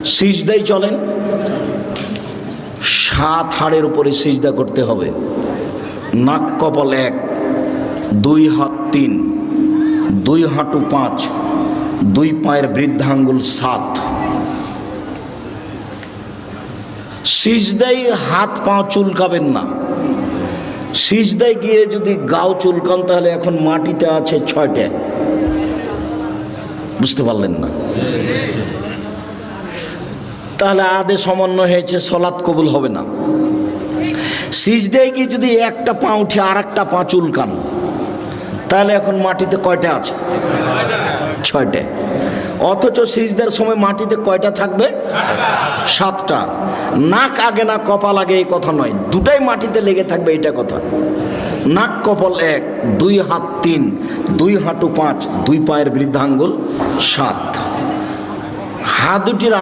সিজদায় চলেন, 7 হাড়ের উপরে সিজদা করতে হবে। নাক কপাল 1, 2 হাত 3, 2 হাঁটু 5, 2 পায়ের বৃদ্ধাঙ্গুল 7। সিজদায় হাত পা চুলকাবেন না। সিজদায় গিয়ে যদি গাও চুলকান তাহলে এখন মাটিতে আছে 6টে। বুঝতে পারলেন না? তাহলে আদে সমন্বয় হয়েছে, সলাৎ কবুল হবে না। সিজদায় গিয়ে যদি একটা পা উঠে আর একটা পা চুলকান তাহলে এখন মাটিতে কয়টা আছে? 6টে। অথচ সিজদার সময় মাটিতে কয়টা থাকবে? 7টা। নাক আগে না কপাল আগে এই কথা নয়, দুটাই মাটিতে লেগে থাকবে এটা কথা। নাক কপাল 1, 2 হাত 3, 2 হাঁটু 5, 2 পায়ের বৃদ্ধাঙ্গুল 7। হাত দুটির